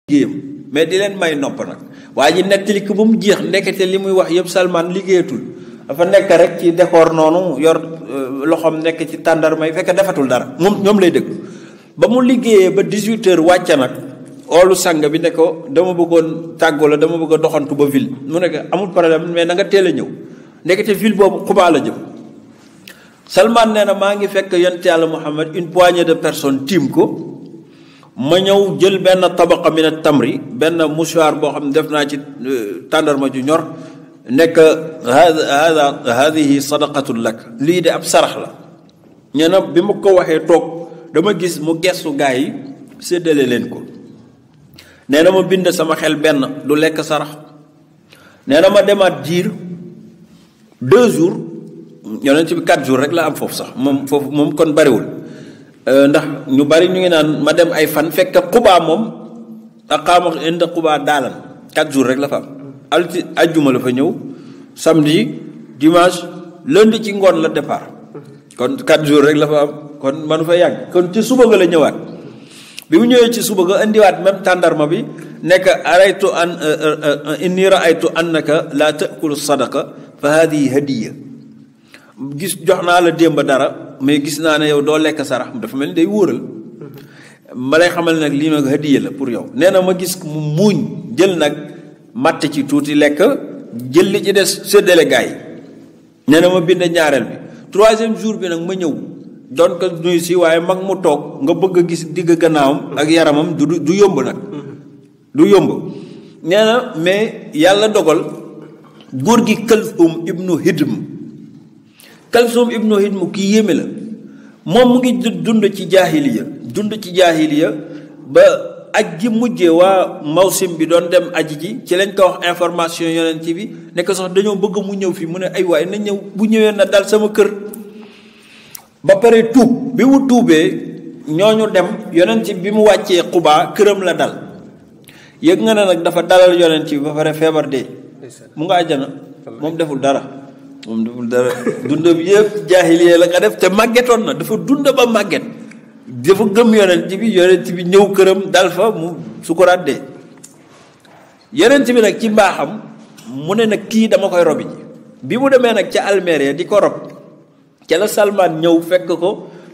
liggéeyam mais di leen may nopp nag waa ji nettali ko ba mu jeex ndekete li muy wax yëpp Salman liggéeyatul dafa nekk rek ci décor noonu yor loxoom nekk ci tàndarma yi fekk defatul dara moom ñoom lay dëgg ba mu liggéeyee ba 18h wàcce nag oolu sang bi ne ko dama bëggoon tàggoo la dama bëgg a doxantu ba ville mu nekk amul problème mais na nga teel a ñëw ndekete ville boobu Quba la jëm Salman nee na maa ngi fekk yonent Yàlla Muhammad une poignée de personnes tiim ko ma ñëw jël benn tabaqa min at-tamri benn mouchoir boo xam ne def naa ci tàndarma ju ñor nekk hadihi sadaqatun lak lii de ab sarax la nee na bi ma ko waxee toog dama gis mu gestu gaa yi séddale leen ko nee na ma bind sama xel benn du lekk sarax nee na ma demaat jiir 2 jours yonent bi 4 jours rek la am foofu sax moom kon bariwul ndax ñu bari ñu ngi naan ma dem ay fan fekk Quba moom aqaama inda Quba daalan 4 jours rek la fa am ajjuma la fa ñëw samedi dimanche lundi ci ngoon la départ kon 4 jours rek la fa am kon manu fa yàgg kon ci suba ga la ñëwaat bi mu ñëwee ci suba ga indiwaat même tàndarma bi nekk araytu an inni raaytu annaka la taakulu sadaqa fa hadihi hadiya gis jox naa la démb dara mais gis naa ne yow doo lekk sarax dafa mel ni day wóoral ma lay xamal nag lii nag hadiya la pour yow nee na ma gis mu muuñ jël nag matt ci tuuti lekk jël li ci des séddale gaa yi nee na ma bind ñaareel bi 3e jour bi nag ma ñëw doon ko nuyu si waaye mag mu toog nga bëgg a gis digg gannaawam ak yaramam du yomb nag du yomb nee na mais yàlla dogal góor gi Kalsum ibnu Hidm Kalsum ibnu Hidm kii yéeme la moom mu ngi dund ci jaahiliya ba aj gi mujjee waa mawsim bi doon dem aji ji ci lañ ko wax information yonent bi nekk sax dañoo bëgg mu ñëw fii mu ne ay waay na ñëw bu ñëwee na dal sama kër ba pare tuub bi mu tuubee ñooñu dem yonent bi mu wàccee Quba këram la dal yëg nga ne nag dafa dalal yonent bi ba pare feebar dee mu nga àjjana moom deful dara dundam yëpp jaahiliya la nga def te màggetoon na dafa dund ba màgget dafa gëm yonent bi ñëw këram dal fa mu sukuraat dee yonent bi nag ci mbaaxam mu ne nag kii dama koy robi ji bi mu demee nag ca Almeria di ko rob ca la Salman ñëw fekk ko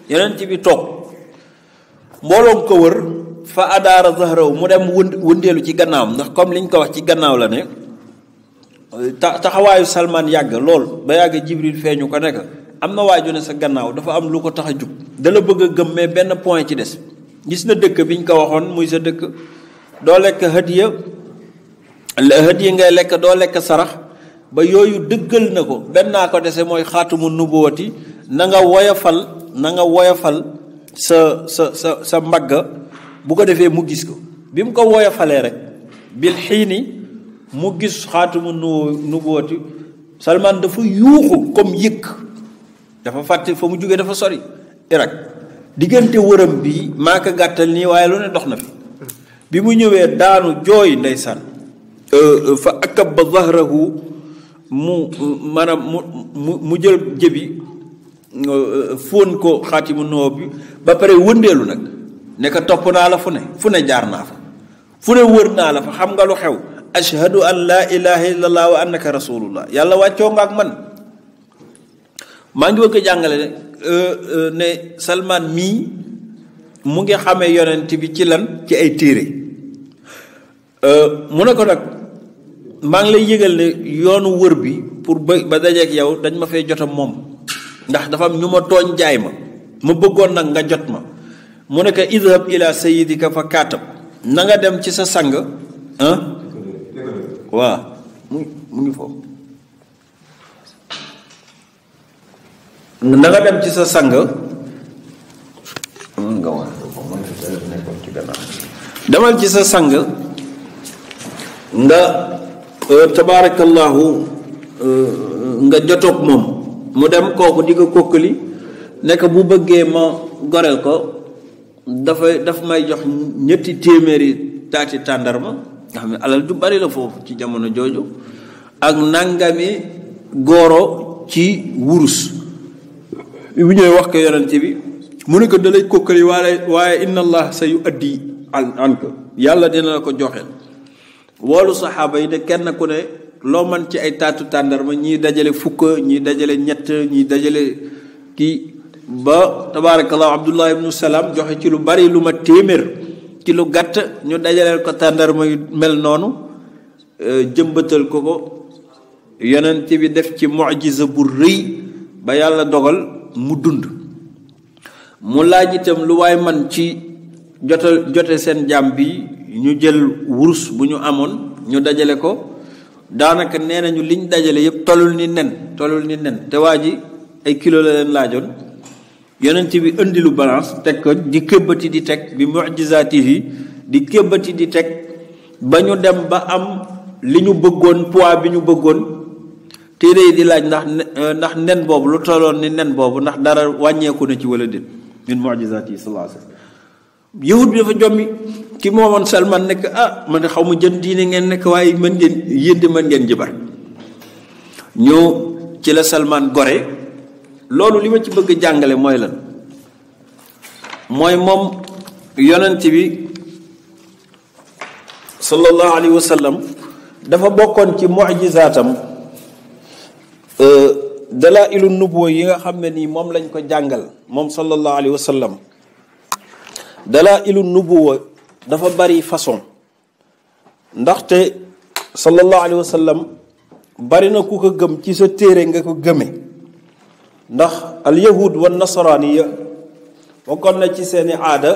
yonent bi toog mbooloom ko wër fa adaara zahraw mu dem wëndeelu ci gannaawam ndax comme liñ ko wax ci gannaaw la ne taxawaayu Salman yàgg lool ba yàgg Jibril feeñu ko nekk am na waaju ne sa gannaaw dafa am lu ko tax a jug dala bëgg a gëm mais benn point ci des gis na dëkk bi ñu ko waxoon muy sa dëkk doo lekk hadiya ngay lekk doo lekk sarax ba yooyu dëggal na ko benn naa ko dese mooy xaatumu nubuwati na nga woyofal sa mbagga bu ko defee mu gis ko bi mu ko woyofalee rek bil xiini mu gis xaatumu nubuwati Salman dafa yuuxu comme yëkk dafa fàtte fa mu jógee dafa sori Irak diggante wërëm bi maa ko gàttal nii waaye lu ne dox na fi bi mu ñëwee daanu jooy ndeysaan fa akab ba zahrahu mu jël jëbi fóon ko xaatimu nubuwwa bi ba pare wëndeelu nag ne ko topp naa la fu ne jaar naa fa fu ne wër naa la fa xam nga lu xew ashhadu an laa ilaha illallah wa annaka rasulullah yàlla wàccoo nga ak man maa ngi bëgg a jàngale ne Salman mii mu ngi xamee yonent bi ci lan ci ay téere mu ne ko nag maa ngi lay yëgal ne yoonu wër bi pour ba dajeek yow dañ ma fay jotam moom ndax dafa am ñu ma tooñ jaay ma bëggoon nag nga jot ma mu ne ko idhab ila sayyidika fa kaatab na nga dem ci sa sang waaw mu ngi foofu na nga dem ci sa sang demal ci sa sang nga tabaarakallahu nga jotoog moom mu dem kooku di ko kokkali nekk bu bëggee ma goreel ko daf may jox 2 téeméeri taati tàndarma nga xam ne alal du bari la foofu ci jamono jooju ak nangami gooro ci wurus bu ñëwee wax ko yonent bi mu ne ko dalay kokkali waaye inna allah sa yu addi anka yàlla dina la ko joxeel. woolu saxaaba yi ne kenn ku ne loo man ci ay taatu tàndarma ñii dajale fukk ñii dajale ñett ñii dajale kii ba tabaarakallahu Abdullah ibnu Salaam joxe ci lu bari lu ma téeméer ci lu gàtt ñu dajaleel ko tàndarma yu mel noonu jëmbatal ko yonent bi def ci mu'jiza bu rëy ba yàlla dogal mu dund. mu laaj itam lu waay man ci jote seen jaam bi ñu jël wurus bu ñu amoon ñu dajale ko daanaka nee nañu liñ dajale yëpp tolul ni nen te waa ji ay kilo la leen laajoon. yonent bi indi lu balance teg ko di këbbati di teg bi mu'jizaatihi di këbbati di teg ba ñu dem ba am li ñu bëggoon poids bi ñu bëggoon. téere yi di laaj ndax nen boobu lu tolloon ni nen boobu ndax dara wàññeeku na ci wala déet min mu'jizaatihi sallallahu alayhi wasallam. yahud bi dafa jommi ki moomoon Salman nekk man de xaw ma jën diine ngeen nekk waaye mën ngeen jibar ñëw ci la Salman gore. loolu li ma ci bëgg jàngale mooy lan mooy moom yonent bi sallallahu alayhi wa sallam dafa bokkoon ci mu'jizaatam dalaa'ilu nubuwa yi nga xam ne nii moom lañ ko jàngal moom sallallahu alayhi wa sallam. dalaa'ilu nubuwa dafa bari façon ndaxte sallallahu alayhi wa sallam bari na ku ko gëm ci sa téere nga ko gëme ndax al yahud wa nasaraaniya bokkoon na ci seeni aada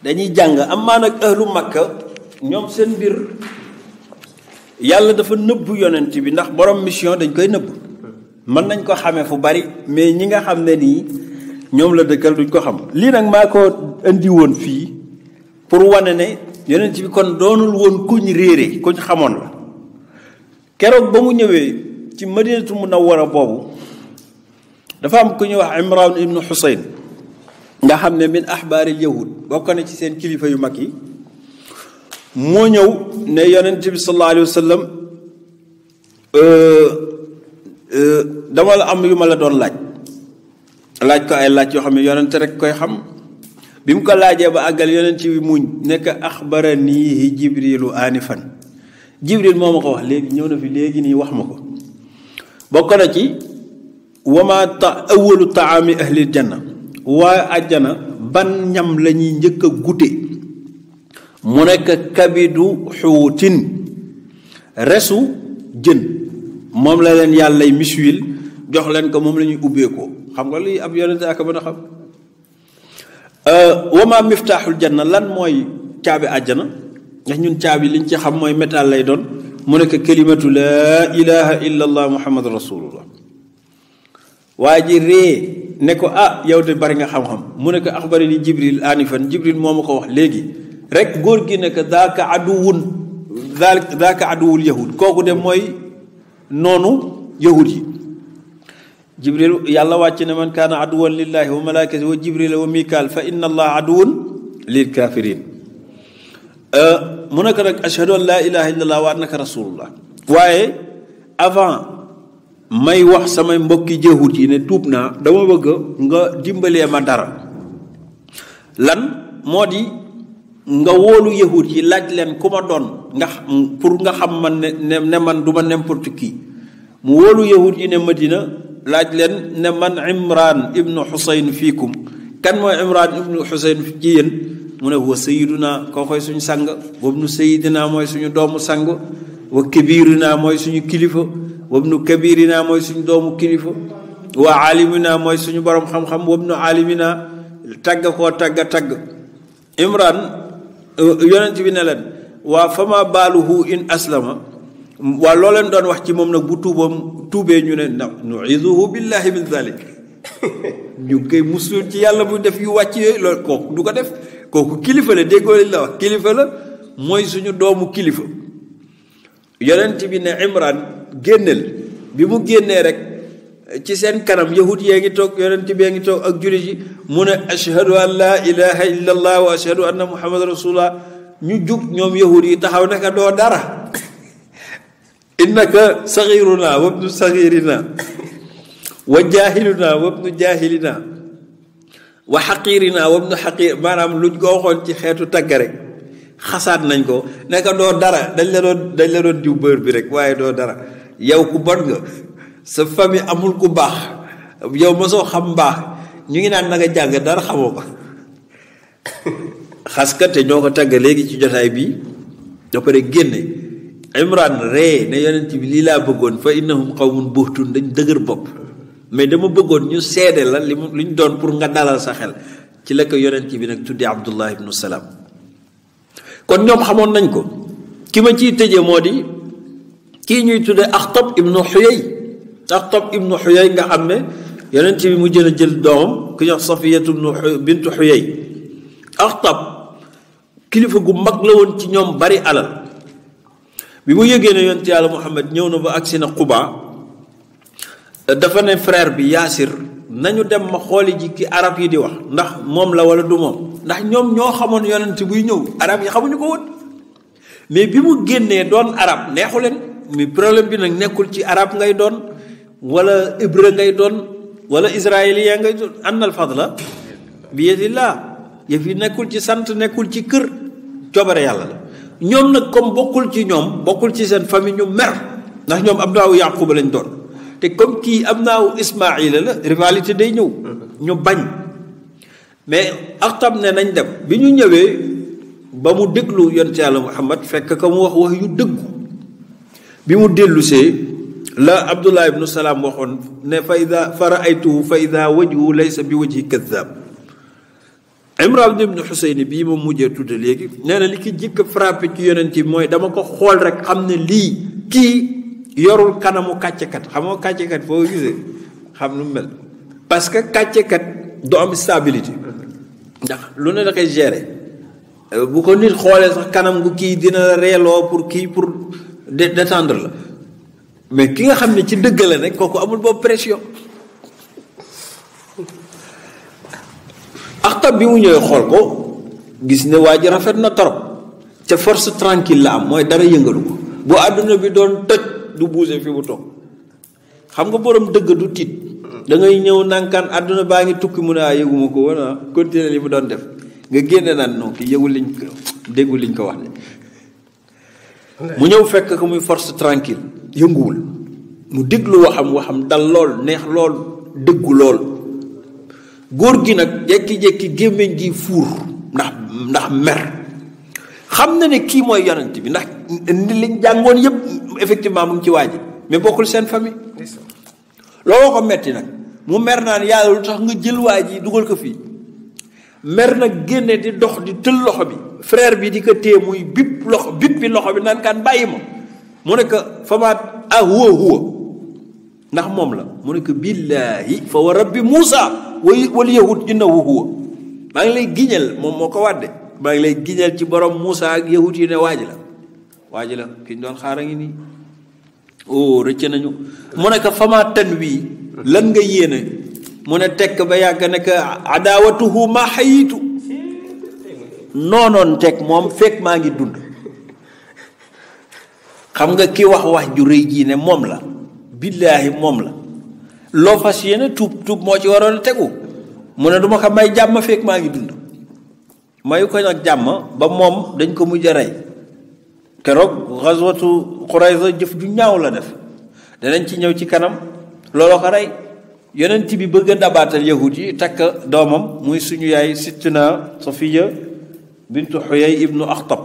dañuy jàng amaa nag ahlu makka ñoom seen mbir yàlla dafa nëbb yonent bi ndax borom mission dañ koy nëbb. mën nañ ko xamee fu bari mais ñi nga xam ne nii ñoom la dëkkal duñ ko xam. lii nag maa ko indi woon fii pour wane ne yonent bi kon doonul woon kuñ réere kuñ xamoon la. keroog ba mu ñëwee ci madinatu munawwara boobu dafa am ku ñuy wax Imran ibnu Husayn nga xam ne min ahbaaril yahud bokk na ci seen kilifa yu mag yi. moo ñëw ne yonent bi sallallahu alayhi wa sallam dama la am yu ma la doon laaj ko ay laaj yoo xam ne yonent rek koy xam. bi mu ko laajee ba àggal yonent bi muñ nekk axbaranihi jibrilu anifan jibril moo ma ko wax léegi ñëw na fi léegi nii wax ma ko. bokk na ci wama awalu taami ahlil janna waaye àjjana ban ñam la ñuy njëkk a gute mu nekk kabidu xuutin resu jën moom la leen yàllay miswil jox leen ko moom la ñuy ubbeekoo. xam nga lii ab yonente aka mën a xam. wama miftaaxul janna lan mooy caabi àjjana ndax ñun caabi liñ ci xam mooy métal lay doon mu nekk kalimatu laa ilaha illa allah muhammad rasulullah. waa ji ree ne ko yow de bari nga xam-xam mu ne ko axbari ni jibril anifan jibril moo ma ko wax léegi rek góor gi ne ko daaka aduwul yahud kooku de mooy noonu yahud yi. jibril yàlla wàcc ne man kaana aduwan lillahi wa malaikati wa jibril wa mikaal fa inna allah aduwun lil kafirin. mu ne ko nag ashhadu an laa ilaha illallah wa annaka rasulullah. waaye avant may wax samay mbokki jahud yi ne tuub naa dama bëgg nga dimbalee ma dara lan moo di nga wóolu yahud yi laaj leen ku ma doon nga pour nga xam man ne man du ma n'importe qui. mu wóolu yahud yi ne Madina laaj leen ne man Imran ibnu Husayn fiikum kan mooy Imran ibnu Husayn ci yéen mu ne wa sayiduna koo koy suñu sang wabnu sayidina mooy suñu doomu sang wa kabirina mooy suñu kilifa wabnu kabirina mooy suñu doomu kilifa wa alimina mooy suñu borom xam-xam wabnu alimina tagg koo tagg Imran yonent bi ne leen waa fama baaluhu in aslama waa loo leen doon wax ci moom nag bu tuubee ñu ne ndax nu'iduhu billahi min zalik ñu ngi koy musul ci yàlla bu def yu wàcc yooyu loolu kooku du ko def kooku kilifa la déggoo li la wax kilifa la mooy suñu doomu kilifa. yonent bi ne Imran génneel bi mu génnee rek ci seen kanam yahud yee ngi toog yonent bee ngi toog ak jullit yi mu ne ashhadu an laa ilaha illa allah wa ashhadu anna muhammad rasulullah ñu jug ñoom yahud yi taxaw naka doo dara innaka saxiruna wabnu saxirina wa jaahiluna wabnu jaahilina wa xaqirina wabnu xaqir maanaam luñ ko waxoon ci xeetu tagg rek xasaat nañ ko nekk doo dara dañ la doon diw bër bi rek waaye doo dara yow ku bon nga sa famille amul ku baax yow mosoo xam mbaax ñu ngi naan na nga jàng dara xamoo ko xaskat te ñoo ko tagg léegi ci jotaay bi da pare génne Imran ree ne yonent bi lii laa bëggoon fa innahum qawmun buhtun dañ dëgër bopp mais dama bëggoon ñu seede la li ñu doon pour nga dalal sa xel ci la ko yonent bi nag tuddee Abdullah ibnu Salaam kon ñoom xamoon nañ ko ki ma ciy tëjee moo di kii ñuy tuddee Axtab ibnu Xuyay nga xam ne yonent bi mu jël doomam ku ñuy wax Safiyatu bintu Xuyay Axtab kilifa gu mag la woon ci ñoom bari alal bi mu yëgee ne yonent yàlla Muhammad ñëw na ba agsi na Quba dafa ne frère bi Yaasir nañu dem ma xooli ji ki arab yi di wax ndax moom la wala du moom ndax ñoom ñoo xamoon yonent buy ñëw arab yi xamuñu ko woon mais bi mu génnee doon arab neexu leen mais problème bi nag nekkul ci arab ngay doon wala hébreu ngay doon wala israélien ngay doon annal fadla bi yadillah yëf yi nekkul ci sant nekkul ci kër coobare yàlla la ñoom nag comme bokkul ci ñoom bokkul ci seen famille ñu mer ndax ñoom abnaawu yaquba lañ doon te comme kii abnaawu ismaila la rivalité day ñëw ñu bañ mais Axtab ne nañ dem bi ñu ñëwee ba mu déglu yonent yàlla Muhammad fekk ka mu wax yu dëggu bi mu dellusee la Abdullah ibnu Salaam waxoon ne fa ida fa raaytuhu fa ida wajhu laysa bi wajhi kadab Imran ibnu Xuseyn bii ma mujjee tudde léegi nee na li ki jëkk frappé ci yonent bi mooy dama ko xool rek xam ne lii kii yorul kanamu kàccekat xam nga kàccekat foo gisee xam lu mel parce que kàccekat du am stabilité ndax lu ne da koy gérer bu ko nit xoolee sax kanam gu kii dina reeloo pour détendre la mais ki nga xam ne ci dëgg la nekk kooku amul boobu pression. Axtab bi mu ñëwee xool ko gis ne waa ji rafet na torop te force tranquille la am mooy dara yëngalu ko bu àdduna bi doon toj du bouger fi mu toog xam nga borom dëgg du tiit da ngay ñëw nankaan àdduna baa ngi tukki mu ne yëguma ko woon continuer li mu doon def nga génne naan non ki yëgul liñ ko déggul liñ ko wax ne mu ñëw fekk ko muy force tranquille yënguwul mu déglu waxam dal lool neex lool dëggu lool góor gi nag jekki-jekki gémmiñ gi fuur ndax mer xam na ne kii mooy yonent bi ndax liñ jàngoon yëpp effectivement mu ngi ci waaji mais bokkul seen famille looloo ko metti nag mu mer naan yàlla lu tax nga jël waa ji dugal ko fii mer nag génne di dox di tël loxo bi frère bi di ko téye muy bip bi loxo bi naan kaan bàyyi ma mu ne ko famaat huwa ndax moom la mu ne ko billaahi fa wa rabbi Muusa wal yahud innahu huwa maa ngi lay giñal moom moo ko wàdde maa ngi lay giñal ci borom Muusa ak yahud yi ne waaji la ki ñu doon xaara ngi nii rëcc nañu mu ne ko famaat tan wii lan nga yéene mu ne tekk ba yàgg ne ko adaawatuhu ma xayitu noonoon teg moom fekk maa ngi dund xam nga ki wax ju rëy jii ne moom la billaahi moom la loo fas yéene tuub moo ci waroon a tegu mu ne duma ko may jàmm fekk maa ngi dund mayu ko nag jàmm ba moom dañ ko mujj a rey keroog xaswatu Qurayza jëf ju ñaaw la def danañ ci ñëw ci kanam looloo ko rey yonent bi bëgg a dabaatal yahud yi takk doomam muy suñu yaay Sittina Safiya bintu Xuyay ibnu Axtab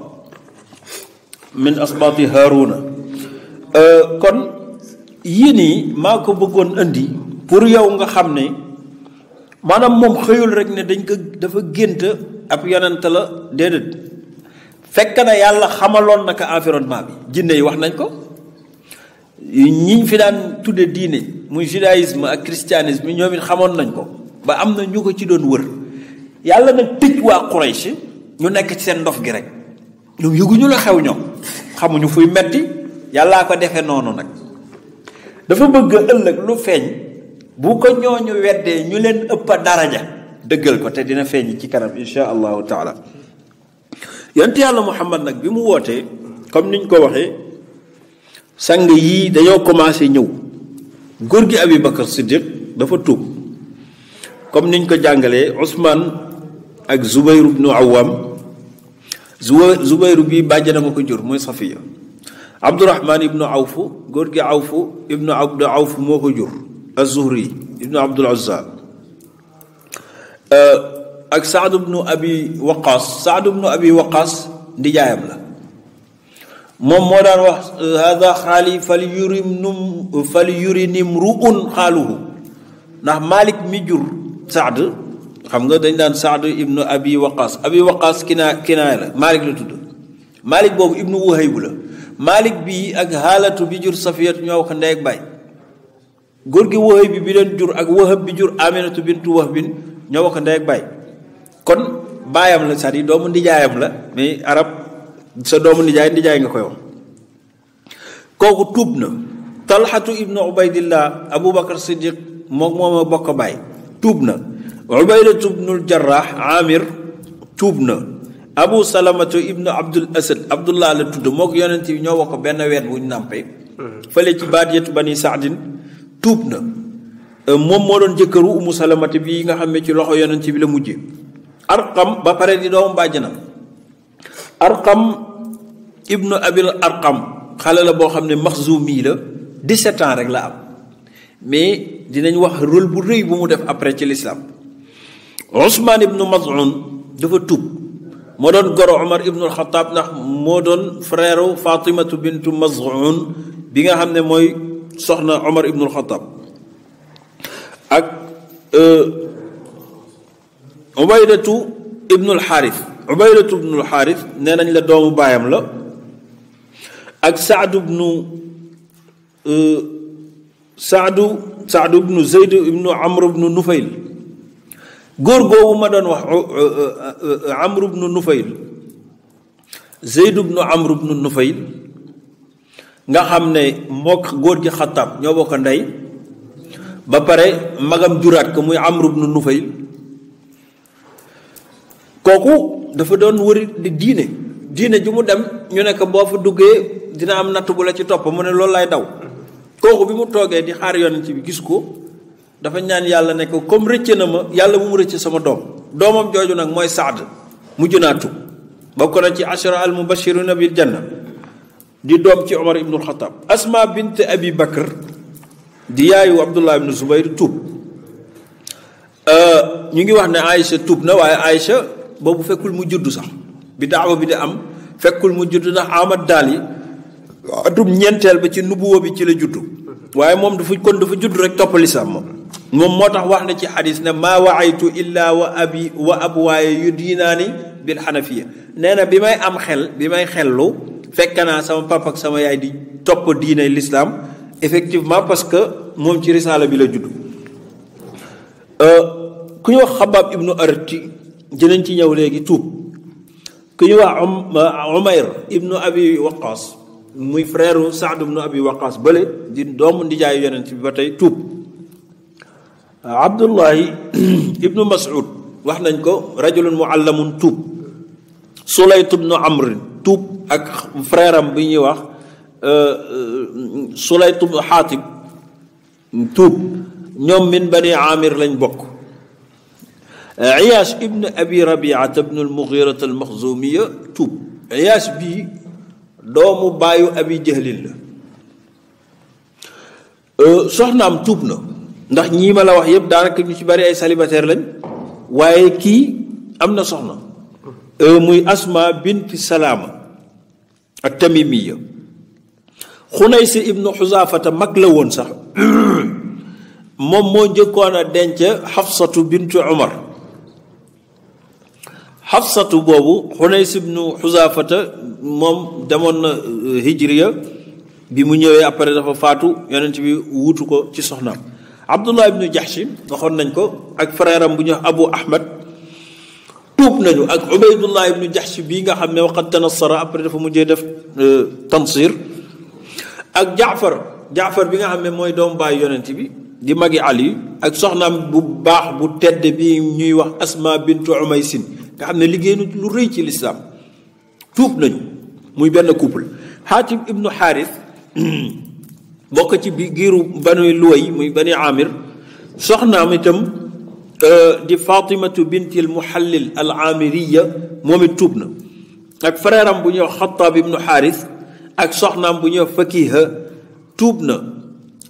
min asbaati Haaruna kon yii nii maa ko bëggoon indi pour yow nga xam ne maanaam moom xëyul rek ne dafa gént ab yonent la déedéet fekk na yàlla xamaloon na ko environnement bi jinne yi wax nañ ko ñiñ fi daan tudde diine muy judaïsme ak christianisme ñoom it xamoon nañ ko ba am na ñu ko ci doon wër yàlla nag tëj waa Quraysh ñu nekk ci seen ndof gi rek ñoom yëguñu la xew ñoom xamuñu fuy metti yàllaa ko defee noonu nag dafa bëgg ëllëg lu feeñ bu ko ñooñu weddee ñu leen ëpp daraja dëggal ko te dina feeñ ci kanam insha allahu taala yonent yàlla Muhammad nag bi mu wootee comme niñ ko waxee sang yii dañoo commencé ñëw góor gi Abi Bakar Siddiq dafa tuub comme niñ ko jàngalee Ousmane ak Zubayr ibnu Awam Zubayru bii bàjjanam a ko jur muy Safiya. Abdurahman ibnu Awfu góor gi Awfu ibnu Abdu Awfu moo ko jur az-Zuhri ibnu Abdul Uzza. ak Saad ibnu Abi Waqaas ndijaayam la moom moo daan wax hada xaali fal yurinim ru'un xaaluhu ndax Malik mi jur Saad xam nga dañ daan Saad ibnu Abi Waqaas kinaaya la Malik la tudd. Malik boobu ibnu Wuhayb la. Malik bii ak Haalatu bi jur Safiyatu ñoo wax ndey ak baay. góor gi Wuhayb bi leen jur ak Wahab bi jur Aminatu bintu Wahbin ñoo wax ndey ak baay. kon baayam la c'est-à-dire doomu ndijaayam la mais arab sa doomu ndijaay nga koy wax. kooku tuub na. Talxatu ibnu Ubaydillah Aboubacar Siddiq moom a bokk baay tuub na. Ubaydatu ibnul Jarraax Amir tuub na. Abu Salamatu ibnu Abdul Asad Abdullah la tudd moo ko yonent bi ñoo bokk benn ween bu ñu nàmpee. fële ci baadiyatu bani Saadin tuub na. moom moo doon jëkkëru Umu Salamati bii nga xam ne ci loxo yonent bi la mujjee. Arqam ba pare di doomu bàjjanam. Arqam ibnu Abil Arqam xale la boo xam ne Maxzumi la 17 ans rek la am mais dinañ wax rôle bu rëy bu mu def après ci l'islam. Ousmane ibnu Maz'un dafa tuub moo doon goro Omar ibnu Alxataab ndax moo doon frère Fatimatu bintu Maz'un bi nga xam ne mooy soxna Omar ibnu Alxataab. ak Ubaydatu ibnul Xaaris nee nañ la doomu baayam la. ak Saadu ibnu Zayd ibnu Amr ibnu Nufayl góor googu ma doon wax Amr ibnu Nufayl Zayd ibnu Amr ibnu Nufayl nga xam ne mook góor gi Xattaab ñoo bokk ndey ba pare magam juraat ko muy Amr ibnu Nufayl kooku dafa doon wëri di diine ju mu dem ñu ne ko boo fa duggee dina am natt bu la ci topp mu ne loolu lay daw. kooku bi mu toogee di xaar yonent bi gis ko dafa ñaan yàlla ne ko comme rëcc na ma yàlla bu mu rëcc sama doomam jooju nag mooy Saad mujj naa tub bokk na ci ashara al mubashiruna bil janna di doom ci Omar ibnul Xataab. Asma bint Abi Bakr di yaayu Abdullah ibnu Zubayr tuub. ñu ngi wax ne Aïcha tuub na waaye Aïcha boobu fekkul mu juddu sax bi daawa bi di am fekkul mu juddu ndax Ahmad daal yi atum ñeenteel ba ci nubuwa bi ci la juddu waaye moom dafa juddu rek topp lislaam moom moo tax wax na ci xadis ne maa waaytu illa wa abwaaye yu diinaani bil xanafiya nee na bi may am xel bi may xellu fekk naa sama papa ak sama yaay di topp diine lislaam effectivement parce que moom ci risaala bi la juddu. ku ñu wax Xabaab ibnu Arati dinañ ci ñëw léegi tuub. ku ñu wax Umayr ibnu Abi Waqaas muy frère Saad ibnu Abi Waqaas bële di doomu ndijaayu yonent bi ba tey tuub. Abdullahi ibnu Mas'ud wax nañ ko rajulun muallamun tuub. Sulayt ibnu Amr tuub ak frère am bi ñuy wax Sulayt ibnu Xaatib tuub ñoom min bani Amir lañ bokk. Iyaash ibn Abi Rabiata ibn al-Mughira al-Makhzumiya tuub. Iyaash bii doomu baayu Abi Jahlin la. soxnaam tuub na ndax ñii ma la wax yëpp daanaka ñu ci bari ay célibataire lañ waaye kii am na soxna muy Asma bint Salaama at-Tamimiya. Xunays ibnu Xuzaafata mag la woon sax moom moo njëkkoon a denc Xafsatu bintu Umar. Xafsatu boobu Xunays ibnu Xuzaafata moom demoon na hijriya bi mu ñëwee après dafa faatu yonent bi wuutu ko ci soxnaam. Abdullah ibnu Jaxshi waxoon nañ ko ak frère am bu ñu wax Abu Ahmad tuub nañu ak Ubaydullah ibnu Jaxshi bii nga xam ne waqad tanassara après dafa mujjee def tansir ak Jaafar bi nga xam ne mooy doomu baay yonent bi di magi Ali ak soxnaam bu baax bu tedd bi ñuy wax Asma bintu Umaysin nga xam ne liggéey na lu rëy ci lislaam tuub nañu muy benn couple. Xaatim ibnu Xaaris bokk ci bi giiru banu Luway muy bani Amir soxnaam itam di Fatimatu binti al Muhallil al Amiriya moom it tuub na. ak frère am bu ñuy wax Xattaab ibnu Xaaris ak soxnaam bu ñuy wax Fakiha tuub na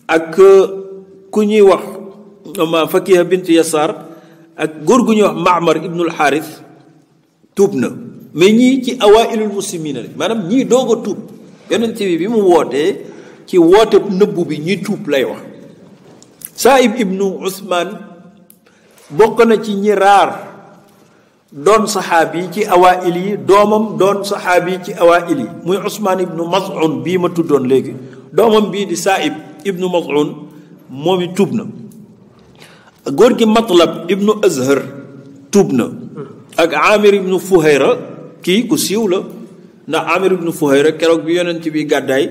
ak ku ñuy wax Fakiha bint Yasaar ak góor gu ñuy wax Maamar ibnul Xaaris tuub na mais ñii ci awailul muslimina la maanaam ñii doog a tuub yonent bi mu wootee ci woote nëbbu bi ñi tuub lay wax. Saïb ibnu Usmaan bokk na ci ñi raar doon saxaabi yi ci awail yi doomam doon saxaabi yi ci awail yi muy Usmaan ibnu Maz'un bii ma tuddoon léegi doomam bii di Saïb ibnu Maz'un moom i tuub na. góor gi Matlab ibnu Azhar tuub na ak Amir ibnu Fuhayra kii ku siiw la ndax Amir ibnu Fuhayra keroog bi yonent bi gàddaay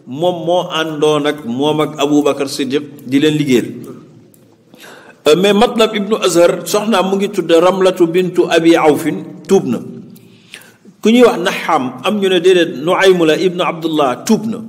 moom moo àndoon ak moom ak Aboubacar Siddiq di leen liggéeyal. mais Matlab ibnu Azhar soxnaam mu ngi tudd Ramlatu bintu Abi Awfin tuub na. ku ñuy wax Naxaam am ñu ne déedéet Nuaymu la ibnu Abdullah tuub na.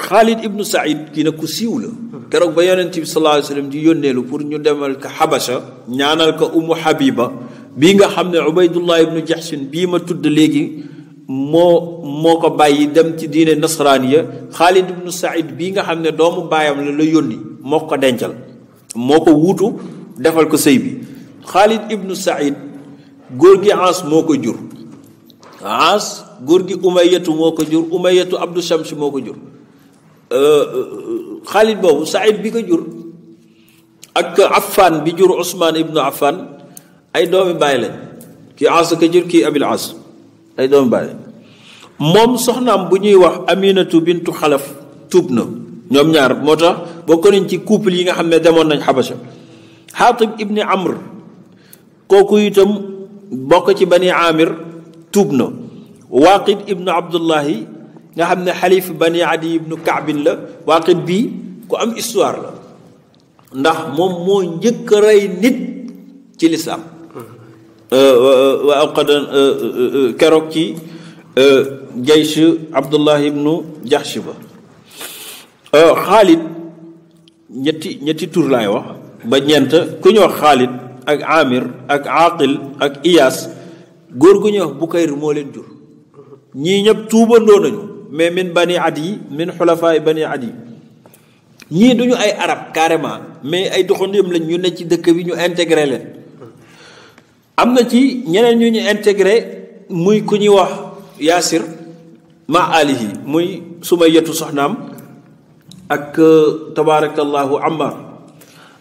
Xaalid ibnu Saïd kii nag ku siiw la keroog ba yonent bi sallallahu alayhi wa sallam di yónneelu pour ñu demal ko Xabasha ñaanal ko Ummu Habiba bii nga xam ne Ubaydullah ibnu Jahshin bii ma tudd léegi moo ko bàyyi dem ci diine nasraaniya Xaalid ibnu Saïd bii nga xam ne doomu baayam la yónni moo ko dencal moo ko wuutu defal ko sëy bi. Xaalid ibnu Saïd góor gi Aas moo ko jur Aas góor gi Umayyatu moo ko jur Umayyatu Abdu Shams moo ko jur. Xaalid boobu Saïd bi ko jur ak Affan bi jur Ousmane ibnu Affan ay doomi baay lañ kii Aas ko jur kii Abil Aas ay doomi baay lañ. moom soxnaam bu ñuy wax Aminatu bintu Xalaf tuub na ñoom ñaar moo tax bokk nañ ci couple yi nga xam ne demoon nañ Xabasa. Xaatib ibni Amr kooku itam bokk ci bani Amir tuub na. Waaqid ibnu Abdullahi nga xam ne xalif bani Adi ibnu Kaabin la Waaqid bii ku am histoire la ndax moom moo njëkk a rey nit ci lislaam waa qadan keroog ci jaysh Abdullahi ibnu Jahsh ba. Xaalid ñetti tur laay wax ba ñeent ku ñu wax Xaalid ak Amir ak Aqil ak Iyaas góor gu ñuy wax Bukayr moo leen jur ñii ñëpp tuubandoo nañu mais min bani Adi min xulafaay bani Adi ñii duñu ay arab carrément mais ay doxandéem lañ ñu ne ci dëkk bi ñu intégré leen. am na ci ñeneen ñu ñu intégré muy ku ñuy wax Yaasir ma alihi muy Sumayyatu soxnaam ak tabaarakallahu Ammar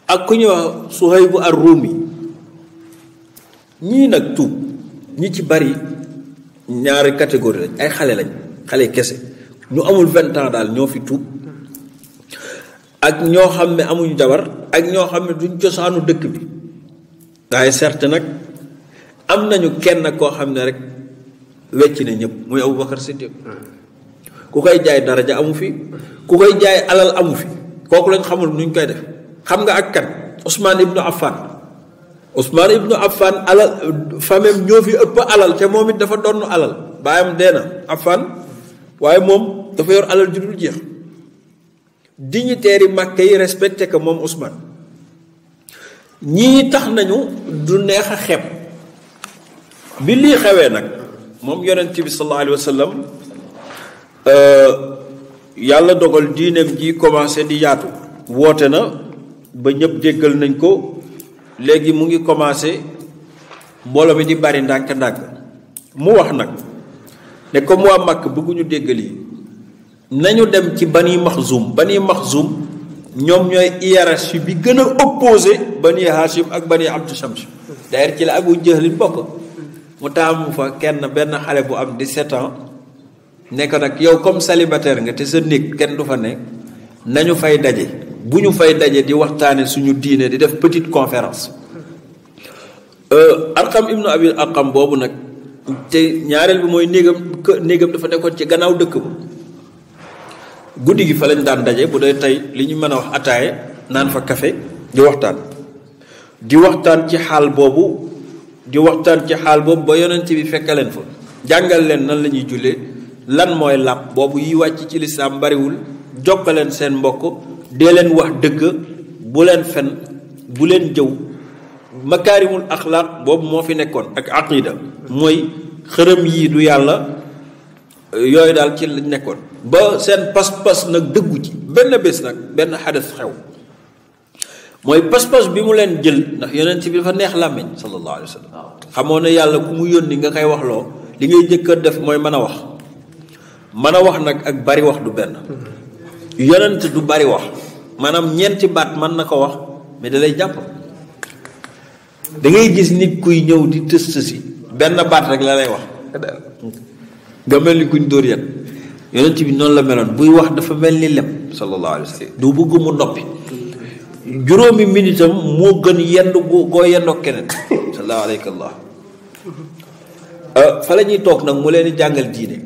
ak ku ñuy wax Suhaybu ar-Rumi ñii nag tuub ñi ci bari ñaari catégorie lañ ay xale lañ xale kese ñu amul 20 ans daal ñoo fi tuub ak ñoo xam ne amuñu jabar ak ñoo xam ne duñ cosaanu dëkk bi waaye certes nag am nañu kenn koo xam ne rek wecc na ñëpp muy Aboubacar Siddiq ku koy jaay daraja amu fi ku koy jaay alal amu fi kooku lañ xamul nuñ koy def. xam nga ak kan Ousmane ibnu Affan alal famem ñoo fi ëpp alal te moom it dafa donn alal baayam dee na Affan waaye moom dafa yor alal ju dul jeex dignitaires yi Makka yi respecté ko moom Ousmane ñii tax nañu du neex a xeeb bi lii xewee nag moom yonent bi sallallahu alayhi wa sallam yàlla dogal diineem ji commencé di yaatu woote na ba ñëpp déggal nañ ko léegi mu ngi commencé mbooloo mi di bari ndànk-ndànk mu wax nag ne comme waa Makka bëgguñu déggal yi nañu dem ci Bani Maxzum ñoom ñooy hiérarchie bi gën a opposé Bani Hashim ak Bani Abdu Shams d'ailleurs ci la Abu Jahl bokk mu taamu fa benn xale bu am 17 ans ne ko nag yow comme célibataire nga te sa néeg kenn du fa ne nañu fay daje bu ñu fay daje di waxtaane suñu diine di def petite conférence. Arqam ibnu Abil Arqam boobu nag te ñaareel bi mooy néegam dafa nekkoon ci gannaaw dëkk ba guddi gi fa lañ daan daje bu dee tey li ñu mën a wax ataaye naan fa café di waxtaan ci xaal boobu ba yonent bi fekk leen fa jàngal leen nan la ñuy jullee lan mooy làpp boobu yi wàcc ci lislaam bariwul jokkaleen seen mbokk dee leen wax dëgg bu leen fen bu leen jëw makaarimul axlaaq boobu moo fi nekkoon ak aqida mooy xërëm yii du yàlla, yooyu daal ci lañ nekkoon ba seen pas-pas nag dëggu ci. benn bés nag benn xadas xew mooy pas-pas bi mu leen jël, ndax yonent bi dafa neex làmmiñ sallallahu alayhi wa sallam. xamoo ne yàlla ku mu yónni nga koy wax loo li ngay njëkk a def mooy mën a wax. mën a wax nag ak bari wax du benn. yonent du bari wax, maanaam ñeenti baat mën na ko wax mais da lay jàpp. da ngay gis nit kuy ñëw di tëst si benn baat rek la lay wax nga mel ni kuñ dóor yet. yonent bi noonu la meloon, buy wax dafa mel ni lem sallallahu alayhi wa sallam. du bëgg mu noppi. juróomi minitam moo gën yenn goo yendoo keneen sallallahu alayhi wa sallam. fa la ñuy toog nag mu leen di jàngal diine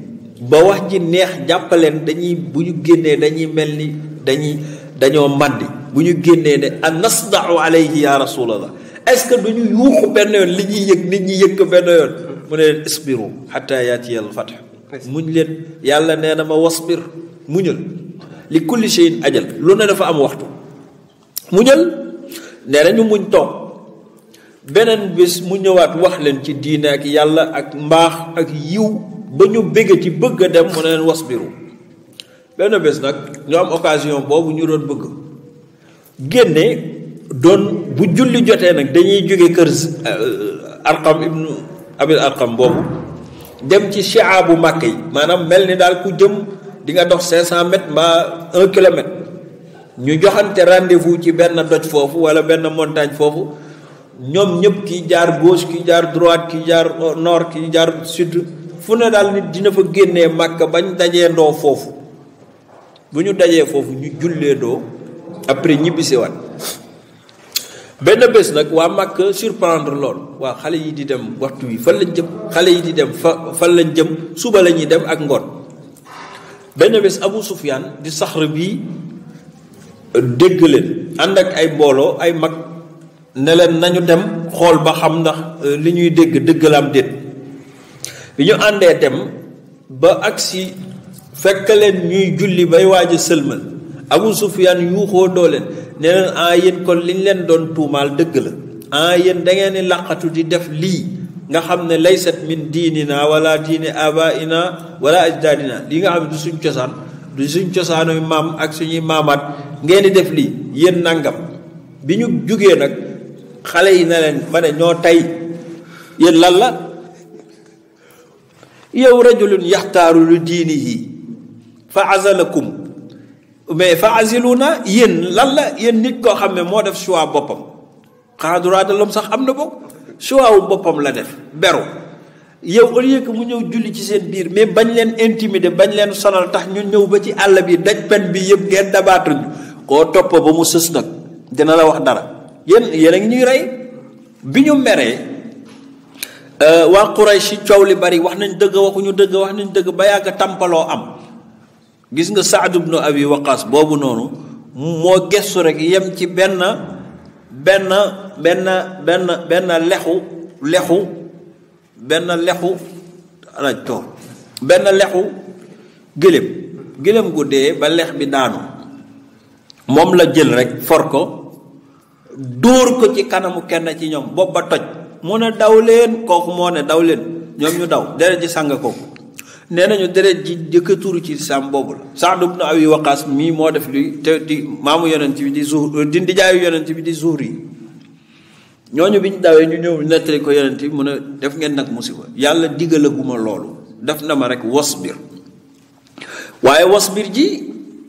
ba wax ji neex jàppaleen dañuy bu ñu génnee dañuy mel ni dañoo màndi. bu ñu génnee ne an nasda'u alayhi ya rasulallah, est-ce que duñu yuuxu benn yoon li ñuy yëg nit ñi yëg ko benn yoon. mu ne leen isbiru hatta yatiyal fath, muñ leen, yàlla nee na ma wasbir, muñal, li kulli shay'in ajal, lu ne dafa am waxtu, muñal. nee na ñu muñ toog. beneen bés mu ñëwaat wax leen ci diine ak yàlla ak mbaax ak yiw ba ñu bëggati bëgg a dem. mu ne leen wasbiru. benn bés nag ñu am occasion boobu ñu doon bëgg génne doon bu julli jotee nag dañuy jóge kër Arqam ibnu Abil Arqam boobu dem ci shi'aabu Màkka yi, maanaam mel ni daal ku jëm di nga dox 500 mètres mbaa 1 kilomètre. ñu joxante rendez-vous ci benn doj foofu wala benn montagne foofu, ñoom ñëpp kii jaar gauche kii jaar droite kii jaar nord kii jaar sud, fu ne daal nit dina fa génnee Màkka bañ dajee ndoo foofu. bu ñu dajee foofu ñu jullee doo après ñibbisiwaat. benn bés nag waa Màkka surprendre lool, waa xale yi di dem waxtu wi fan lañ jëm, xale yi di dem fan lañ jëm, suba la ñuy dem ak ngoon. benn bés Abu Sufyaan di Saxr bii dégg leen ànd ak ay mbooloo ay mag ne leen nañu dem xool ba xam ndax li ñuy dégg dëgg la am déet. bi ñu àndee dem ba agsi fekk leen ñuy julli bay waaj a sëlmal, Abu Sufyaan yuuxoo doo leen ne leen yéen kon liñ leen doon tuumaal dëgg la. yéen da ngeen di laqatu di def lii nga xam ne laysat min diinina wala diini abaina wala ajdaadina, lii nga xam ne du suñ cosaan, du suñ cosaanu maam ak suñuy maamaat, ngeen di def lii yéen nangam. bi ñu jugee nag xale yi ne leen ma ne ñoo tey yéen lan la. yow rajulun yaxtaaru li diinihi fa azalakum, mais fa aziluna, yéen lan la, yéen nit koo xam ne moo def choix boppam. xanaa droit de l'homme sax am na bokk, choix wu boppam la def beru. yow au lieu que mu ñëw julli ci seen biir mais bañ leen intimider bañ leen sonal tax ñu ñëw ba ci àll bi daj pen bi yëpp ngeen dabaatuñu koo topp ba mu sës nag dina la wax dara. yéen a ngi ñuy rey. bi ñu meree waa Quraysh coow li bari, wax nañ dëgg waxuñu dëgg, wax nañ dëgg ba yàgg tampaloo am. gis nga Saad ibnu Abi Waqaas boobu noonu moo gestu rek yem ci benn lexu gëléem gu dee ba lex bi daanu, moom la jël rek for ko dóor ko ci kanamu kenn ci ñoom bopp ba toj. mu ne daw leen, kooku moo ne daw leen, ñoom ñu daw, deret ji sàng kooku. nee nañu deret ji jëkk a tuuru ci saam boobu la. Saad ibn Abi Waqaas mii moo def li te di maamu yonent bi di di ndijaayu yonent bi di Zuhri. ñooñu bi ñu dawee ñu ñëw nettali ko yonent bi mu ne def ngeen nag musiba, yàlla digalaguma loolu, def na ma rek wasbir. waaye wasbir ji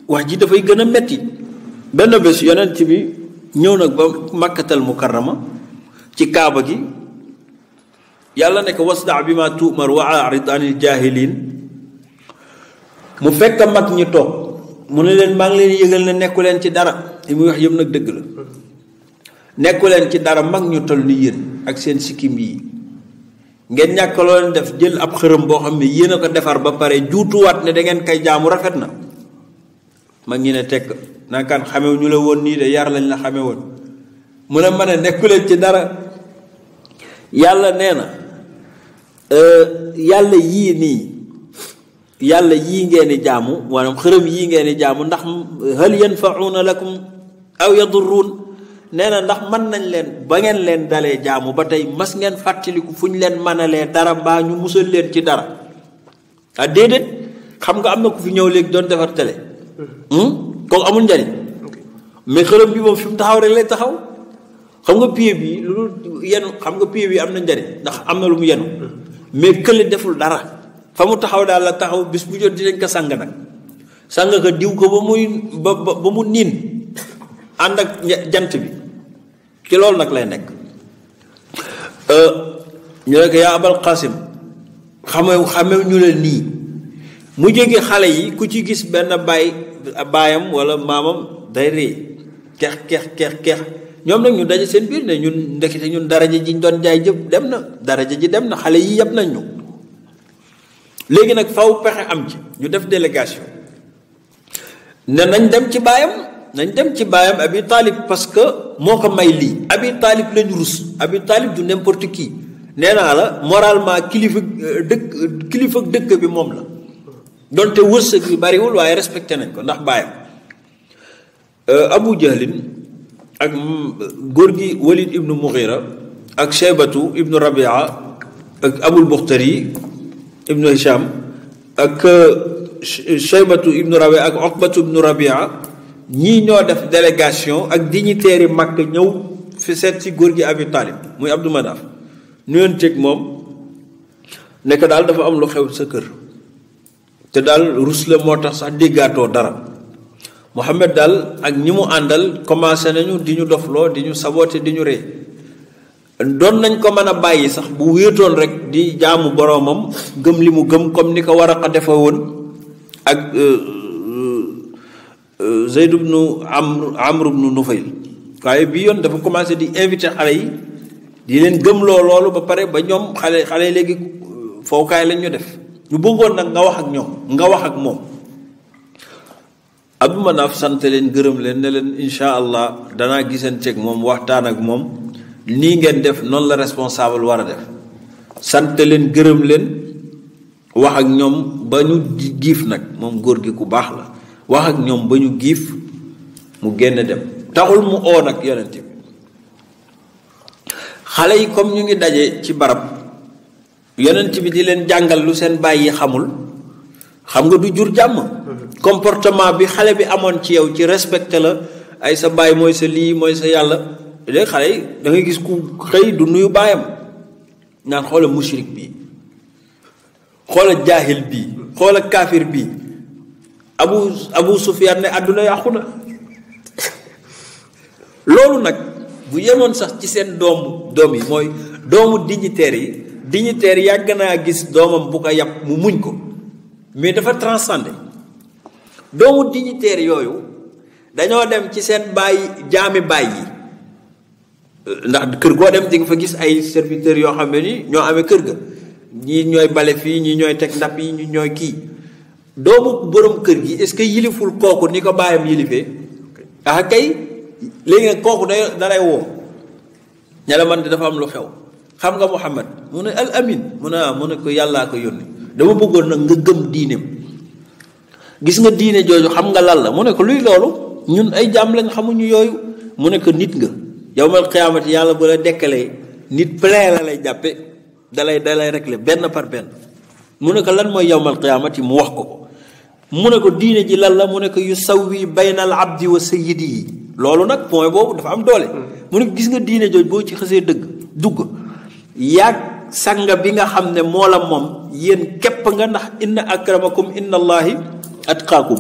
wax ji dafay gën a metti. benn bés yonent bi ñëw nag ba Makkatal Mukarrama ci Kaaba gi, yàlla ne ko wasda bi ma tu'mar wa a'rid anil jaahiliin. mu fekk mag ñi toog mu ne leen maa ngi leen yëgal ne nekku leen ci dara. li muy wax yëpp nag dëgg la, nekku leen ci dara. mag ñu toll ni yéen ak seen sikkim yi ngeen ñàkk loo leen def, jël ab xërëm boo xam ne yéen a ko defar ba pare juutuwaat ne da ngeen koy jaamu, rafet na. mag ñi ne tekk naakaan xamew ñu la woon nii de, yar lañ la xame woon. mu ne ma ne nekku leen ci dara. yàlla nee na yàlla yii ngeen di jaamu, maanaam xërëm yii ngeen di jaamu, ndax hal yanfa'una lakum aw yadurruun, nee na ndax mën nañ leen ba ngeen leen dalee jaamu ba tey mas ngeen fàttaliku fu ñu leen mënalee dara mbaa ñu musal leen ci dara ah déedéet xam nga am na ku fi ñëw léegi doon defar télé kooku amul njariñ mais xërëm bi moom fi mu taxaw rek lay taxaw xam nga pied bi lu yenu xam nga pied bi am na njariñ ndax am na lu mu yenu mais kële deful dara fa mu taxaw daal la taxaw bis bu jot dinañ ko sang nag sang ko diw ko ba mu niin ànd ak jant bi ci loolu nag lay nekk ñu ne ko yaa abal qasim xamew ñu la nii mu jóge xale yi ku ci gis benn baayam wala maamam day ree keex ñoom nag ñu daje seen biir ne ñun ndekete ñun daraja ji ñu doon jaay jëpp dem na daraja ji dem na xale yi yëpp nañ ñu léegi nag faw pexe am ci ñu def délégation ne nañ dem ci baayam Abi Talib parce que moo ko may lii Abi Talib lañu rus Abi Talib du n'importe qui nee naa la moralement kilifa dëkk bi moom la donte wërsëg bi bariwul waaye respecté nañ ko ndax baayam Abu Jahlin ak góor gi Walid ibnu Mughira ak Shaybatu ibnu Rabia ak Abul Bukhtari ibnu Hisham ak Shaybatu ibnu Rabia ak Uqbatu ibnu Rabia ñii ñoo def délégation ak dignitaires yi Makka ñëw fi seet ci góor gi Abi Talib muy Abdou Manaf nuyoon teg moom nekk daal dafa am lu xew sa kër te daal rus la moo tax sax déggaatoo dara Muhammad daal ak ñi mu àndal commencé nañu di ñu dofloo di ñu saboote di ñu ree doon nañ ko mën a bàyyi sax bu wéetoon rek di jaamu boroomam gëm li mu gëm comme ni ko Waraqa defe woon ak Zayd ibnu Amr ibnu Nufayl waaye bii yoon dafa commencé di invité xale yi di leen gëmloo loolu ba pare ba ñoom xale léegi fowukaay lañ ñu def ñu bëggoon nag nga wax ak moom Abdou Manaf sant leen gërëm leen ne leen insha allah danaa gisanteeg moom waxtaan ak moom nii ngeen def noonu la responsable war a def sant leen gërëm leen wax ak ñoom ba ñu giif nag moom góor gi ku baax la wax ak ñoom ba ñu giif mu génn dem taxul mu oo nag yonent bi xale yi comme ñu ngi daje ci barab yonent bi di leen jàngal lu seen bàyyi xamul xam nga du jur jàmm comportement bi xale bi amoon ci yow ci respecté la ay sa baay mooy sa lii mooy sa yàlla léegi xale yi da ngay gis ku xëy du nuyu baayam naan xoola mushrik bii xoola jaahil bii xoola kaafir bii abu Sufyaan ne àdduna yàqu na loolu nag bu yemoon sax ci seen doom yi mooy doomu dignitaires yi yàgg naa gis doomam bu ko yàpp mu muñ ko mais dafa transcendé doomu dignitaires yooyu dañoo dem ci seen jaami baay yi ndax kër goo dem di nga fa gis ay serviteurs yoo xam ne ni ñoo amee kër ga ñii ñooy bale fii ñii ñooy teg ndab yi ñii ñooy kii doomu borom kër gi est-ce que yiliful kooku ni ko baayam yilifee ah kay léegi nag kooku da lay woo ña la man de dafa am lu xew xam nga Muhammad mu ne al amin mu ne ko yàllaa ko yónni dama bëggoon nag nga gëm diineem gis nga diine jooju xam nga lan la mu ne ko luy loolu ñun ay jaam lañ xamuñu yooyu mu ne ko nit nga yawmal qiyaamati yàlla bu la dekkalee nit plein la lay jàppe dalay régler benn par benn mu ne ko lan mooy yawmal qiyaamati mu wax ko mu ne ko diine ji lan la mu ne ko yusawwi bayna al abdi wa sayyidihi loolu nag point boobu dafa am doole mu ne ko gis nga diine jooju boo ci xësee dugg yaag sanga bi nga xam ne moo la moom yéen képp nga ndax inna akramakum inna allahi atqaakum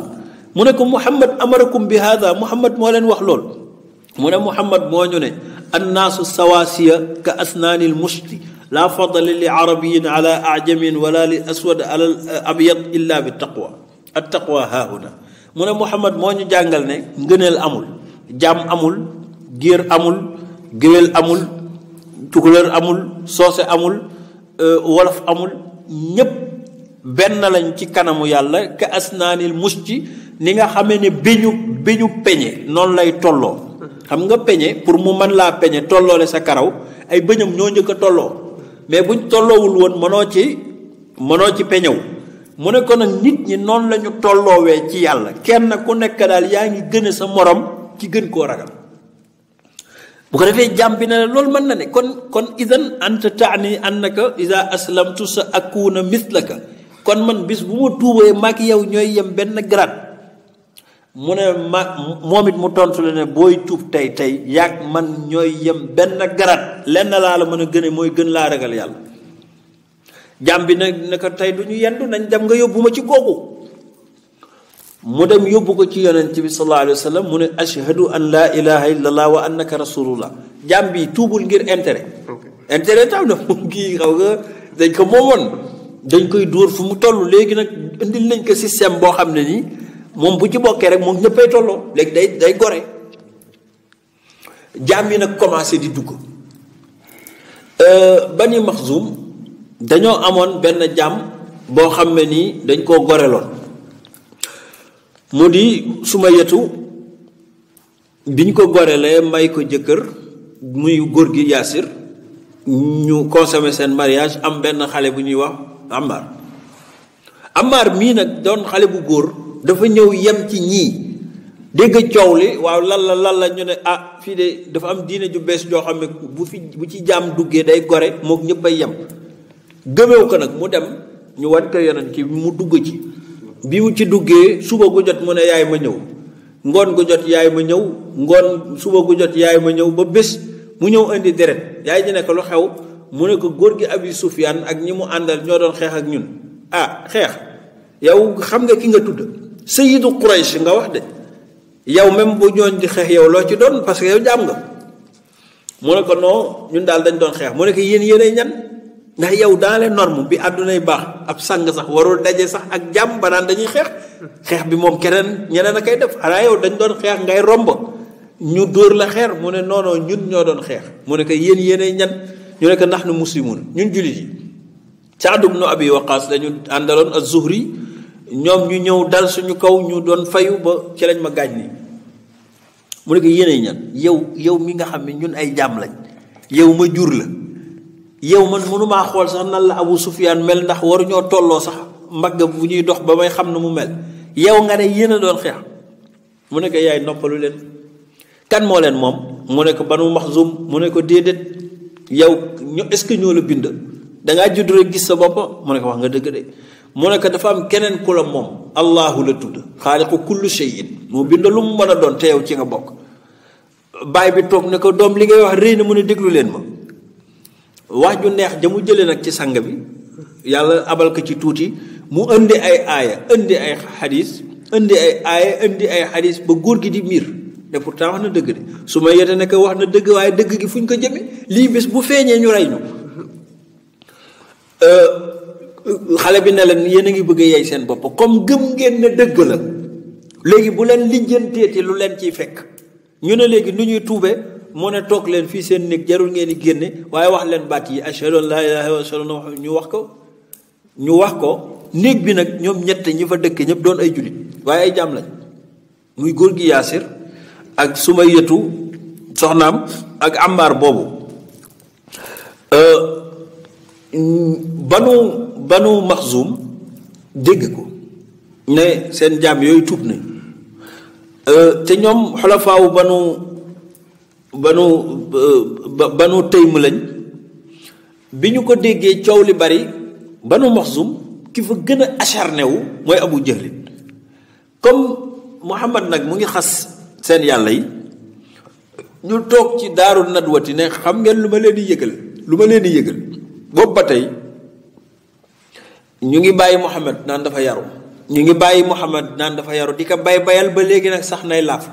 mu ne ko Muhammad amarakum bi hada Muhammad moo leen wax lool mu ne Muhammad moo ñu ne annaasu sawaasiya ka asnaanil mushti laa fadla li arabiyin ala ajamin wala li aswad ala abyad illa bi taqwa at taqwa haahuna mu ne Muhammad moo ñu jàngal ne ngëneel amul jaam amul géer amul géwél amul tukulër amul soose amul wolof amul ñépp benn lañ ci kanamu yàlla ka asnaanil mushti ni nga xamee ne béñu peñe noonu lay tolloo xam nga peñe pour mu mën laa peñe tolloole sa karaw ay bëñam ñoo njëkk a tolloo mais buñ tolloowul woon mënoo ci peñew mu ne ko nag nit ñi noonu la ñu tolloowee ci yàlla kenn ku nekk daal yaa ngi gën a sa morom ci gën koo ragal bu ko defee jàmm bi ne la loolu mën na ne kon idan anta taani annaka ida aslamtu sa akuna mislaka kon man bis bu ma tuubee maag yow ñooy yem benn grade mu ne moom it mu tontu la ne booy tuub tey yaag man ñooy yem benn grade lenn laa la mën a gëne mooy gën laa ragal yàlla jàmm bi ne ko tey du ñu yendu nañ dem nga yóbbu ma ci googu mu dem yóbbu ko ci yonent bi sallallahu alayhi wa sallam mu ne ashhadu an laa ilaha illallah wa annaka rasulullah jàmm bi tuubul ngir intérêt tam na moom kii xaw nga dañ ko moomoon dañ koy dóor fu mu toll léegi nag indil nañ ko système boo xam ne nii moom bu ci bokkee rek moom ñëppay tolloo léegi day gore jaam yi nag commencé di dugg Bani Maxzum dañoo amoon benn jaam boo xam ne nii dañ koo goreloon mu di Sumayyatu biñ ko gorelee may ko jëkkër muy góor gi Yaasir ñu consommé seen mariage am benn xale bu ñuy wax Ammar mii nag doon xale bu góor dafa ñëw yem ci ñii dégg coow li waaw lan la ñu ne fii de dafa am diine ju bees joo xam ne bu ci jaam duggee day gore mook ñëpp ay yem gëmeew ko nag mu dem ñu wan ko yonent ci mu dugg ci bi mu ci duggee suba gu jot mu ne yaay ma ñëw ngoon gu jot yaay ma ñëw suba gu jot yaay ma ñëw ba bés mu ñëw indi deret yaay ji ne ko lu xew mu ne ko góor gi Abi Sufyaan ak ñi mu àndal ñoo doon xeex ak ñun xeex yow xam nga ki nga tudd sayyidu Quraysh nga wax de yow même bu ñooñ di xeex yow loo ci doon parce que yow jaam nga mu ne ko non ñun daal dañ doon xeex mu ne ko yéenay ñan ndax yow dans les normes bi àddunay baax ab sang sax warul daje sax ak jàmm ba naan dañuy xeex bi moom ñeneen a koy def xanaa yow dañ doon xeex ngay romb ñu dóor la xeer mu ne non ñun ñoo doon xeex mu ne ko yéenay ñan ñu ne ko ndax nu muslimun ñun jullit yi Saad ibn Abi Waqaas dañu àndaloon az-Zuhri ñoom ñu ñëw dal suñu kaw ñu doon fayu ba ci lañ ma gaañ nii mu ne ko yéenay ñan yow mi nga xam ne ñun ay jaam lañ yow ma jur la yow man mënumaa xool sax nan la Abu Sufyaan mel ndax waruñoo tolloo sax mbagg bu ñuy dox ba may xam ne mu mel yow nga ne yéen a doon xeex mu ne ko yaay noppalu leen kan moo leen moom mu ne ko Banu Maxzum mu ne ko déedéet yow est-ce que ñoo la bind dangaa judd rek gis sa bopp mu ne ko wax nga dëgg de mu ne ko dafa am keneen ku la moom allahu la tudd xaaliqu kullu shay'in moo bind lu mu mën a doon te yow ci nga bokk baay bi toog ne ko doom li ngay wax rëy na mu ne déglu leen ma wax ju neex ja mu jëlee nag ci sang bi yàlla abal ko ci tuuti mu indi ay aaya indi ay xadis ba góor gi di miir te pourtant wax na dëgg de su ma yete ne ko wax na dëgg waaye dëgg gi fu ñu ko jëme lii bés bu feeñee ñu rey ñu xale bi ne leen yéen a ngi bëgg a yey seen bopp comme gëm ngeen ne dëgg la léegi bu leen lijjanteeti lu leen ciy fekk ñu ne léegi nu ñuy tuube mu ne toog leen fii seen néeg jarul ngeen di génne waaye wax leen baat yi ashhadu an laa ilaaha illallaah ñu wax ko néeg bi nag ñoom ñett ñi fa dëkk ñëpp doon ay jullit waaye ay jaam lañ muy góor gi Yaasir ak Sumayyatu soxnaam ak Ammaar boobu banu Maxzum dégg ko ne seen jaam yooyu tuub nañ te ñoom xolofaawu banu Taym lañ bi ñu ko déggee coow li bari Banu Maxzum ki fa gën a acharné wu mooy Abu Jahlin comme Muhammad nag mu ngi xas seen yàlla yi ñu toog ci daaru nadwati ne xam ngeen lu ma leen di yëgal boobu ba tey ñu ngi bàyyi Muhammad naan dafa yaru di ko bayal ba léegi nag sax nay laaf